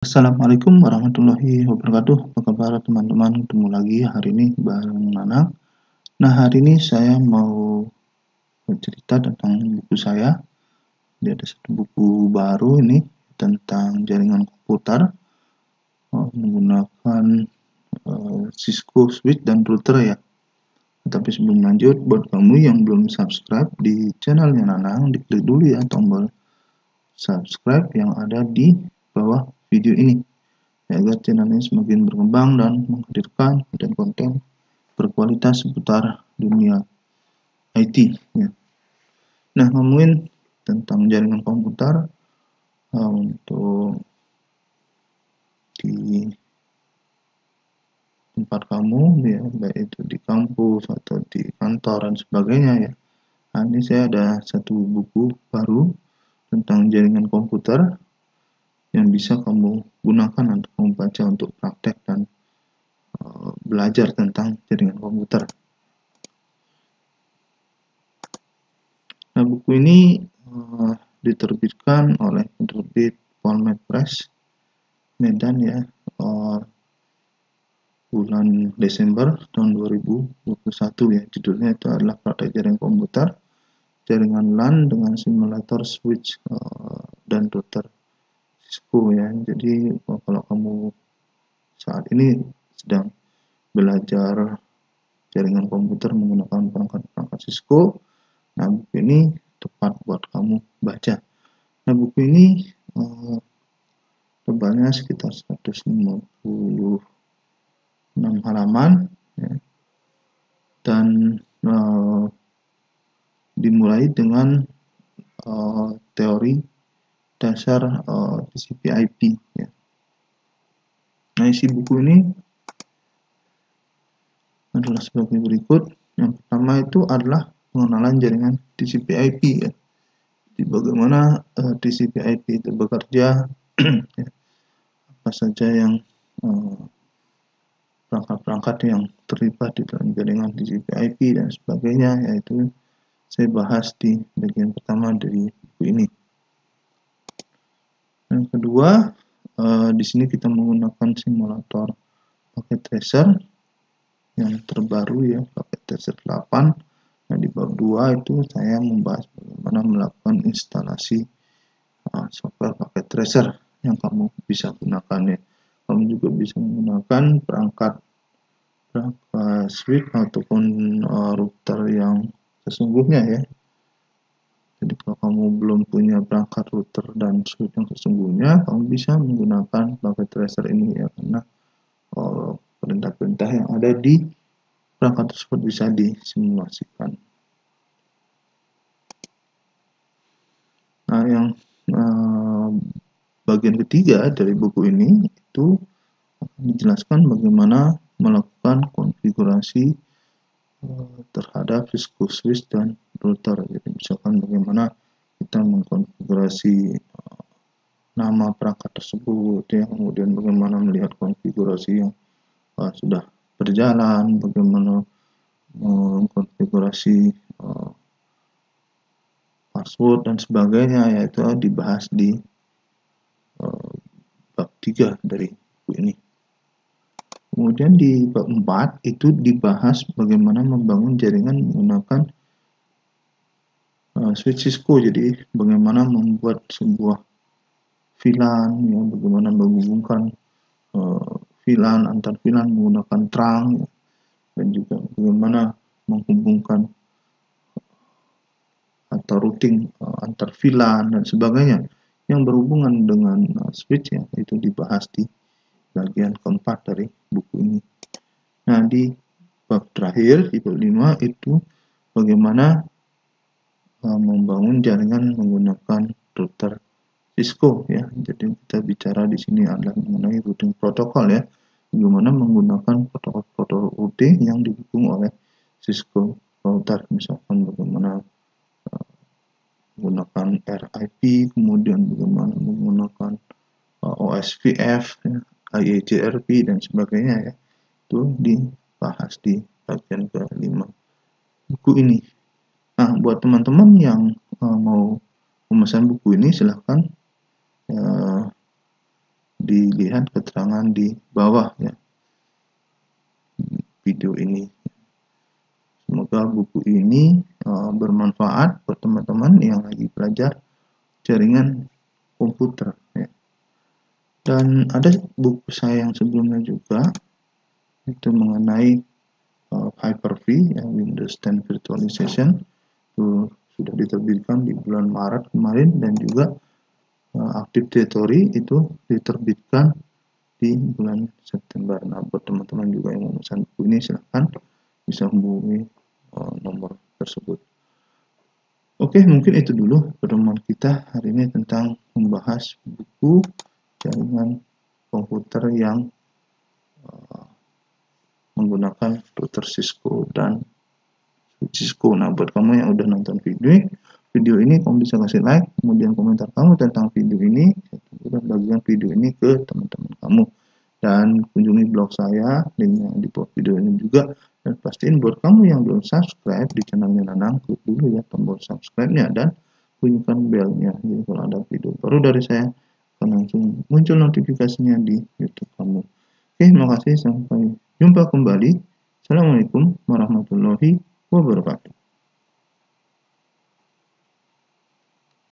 Assalamualaikum warahmatullahi wabarakatuh. Apa kabar teman-teman? Ketemu lagi hari ini bareng Nanang. Nah, hari ini saya mau bercerita tentang buku saya. Dia ada satu buku baru ini tentang jaringan komputer menggunakan Cisco switch dan router ya. Tapi sebelum lanjut, buat kamu yang belum subscribe di channelnya Nanang, diklik dulu ya tombol subscribe yang ada di bawah video ini, agar channel ini semakin berkembang dan menghadirkan konten-konten berkualitas seputar dunia IT ya. Nah, ngomongin tentang jaringan komputer untuk di tempat kamu ya, baik itu di kampus atau di kantor dan sebagainya ya. Nah, ini saya ada satu buku baru tentang jaringan komputer yang bisa kamu gunakan untuk kamu baca untuk praktek dan belajar tentang jaringan komputer. Nah, buku ini diterbitkan oleh penerbit Polmed Press Medan ya, bulan Desember tahun 2021 ya. Judulnya itu adalah Praktek Jaringan Komputer, Jaringan LAN dengan Simulator Switch dan Router Cisco ya. Jadi kalau kamu saat ini sedang belajar jaringan komputer menggunakan perangkat Cisco, nah buku ini tepat buat kamu baca. Nah, buku ini tebalnya sekitar 156 halaman ya, dan dimulai dengan teori dasar TCP/IP ya. Nah, isi buku ini adalah sebagai berikut. Yang pertama itu adalah pengenalan jaringan TCP/IP ya. Jadi bagaimana TCP/IP itu bekerja, ya, apa saja yang perangkat-perangkat yang terlibat di dalam jaringan TCP/IP dan sebagainya, yaitu saya bahas di bagian pertama dari buku ini. Yang kedua, di sini kita menggunakan simulator paket tracer yang terbaru ya, paket tracer 8. Nah, di bab 2 itu saya membahas bagaimana melakukan instalasi software paket tracer yang kamu bisa gunakan ya. Kamu juga bisa menggunakan perangkat switch ataupun router yang sesungguhnya ya. Jadi kalau kamu belum punya perangkat router dan switch yang sesungguhnya, kamu bisa menggunakan paket tracer ini ya, karena perintah-perintah yang ada di perangkat tersebut bisa disimulasikan. Nah, yang bagian ketiga dari buku ini itu dijelaskan bagaimana melakukan konfigurasi terhadap Cisco switch dan router. Jadi misalkan bagaimana kita mengkonfigurasi nama perangkat tersebut ya, kemudian bagaimana melihat konfigurasi yang sudah berjalan, bagaimana mengkonfigurasi password dan sebagainya, yaitu dibahas di bab 3 dari buku ini. Kemudian di bab 4 itu dibahas bagaimana membangun jaringan menggunakan switch Cisco. Jadi bagaimana membuat sebuah VLAN ya, bagaimana menghubungkan VLAN antar VLAN menggunakan trunk ya, dan juga bagaimana menghubungkan atau routing antar VLAN dan sebagainya yang berhubungan dengan switch ya, itu dibahas di bagian keempat dari buku ini. Nah, di bab terakhir, di bab 5 itu bagaimana membangun jaringan menggunakan router Cisco ya. Jadi kita bicara di sini adalah mengenai routing protokol ya. Bagaimana menggunakan protokol routing yang didukung oleh Cisco router, misalkan bagaimana menggunakan RIP, kemudian bagaimana menggunakan OSPF, ya, IEGRP dan sebagainya ya. Itu dibahas di bagian ke-5 buku ini. Nah, buat teman-teman yang mau memesan buku ini, silahkan dilihat keterangan di bawah ya video ini. Semoga buku ini bermanfaat buat teman-teman yang lagi belajar jaringan komputer ya. Dan ada buku saya yang sebelumnya juga, itu mengenai Hyper-V ya, Windows 10 Virtualization, itu sudah diterbitkan di bulan Maret kemarin, dan juga Active Directory itu diterbitkan di bulan September. Nah, buat teman-teman juga yang mau pesan buku ini, silahkan bisa hubungi nomor tersebut. Oke, mungkin itu dulu pertemuan kita hari ini tentang membahas buku jaringan komputer yang menggunakan router Cisco dan Cisco. Nah, buat kamu yang udah nonton video ini, kamu bisa kasih like, kemudian komentar kamu tentang video ini, dan bagikan video ini ke teman-teman kamu. Dan kunjungi blog saya, linknya di bawah video ini juga. Dan pastiin buat kamu yang belum subscribe di channelnya Nanang, klik dulu ya tombol subscribe-nya dan bunyikan bell-nya. Jadi kalau ada video baru dari saya, akan langsung muncul notifikasinya di YouTube kamu. Oke, makasih, sampai jumpa kembali. Assalamualaikum warahmatullahi wabarakatuh.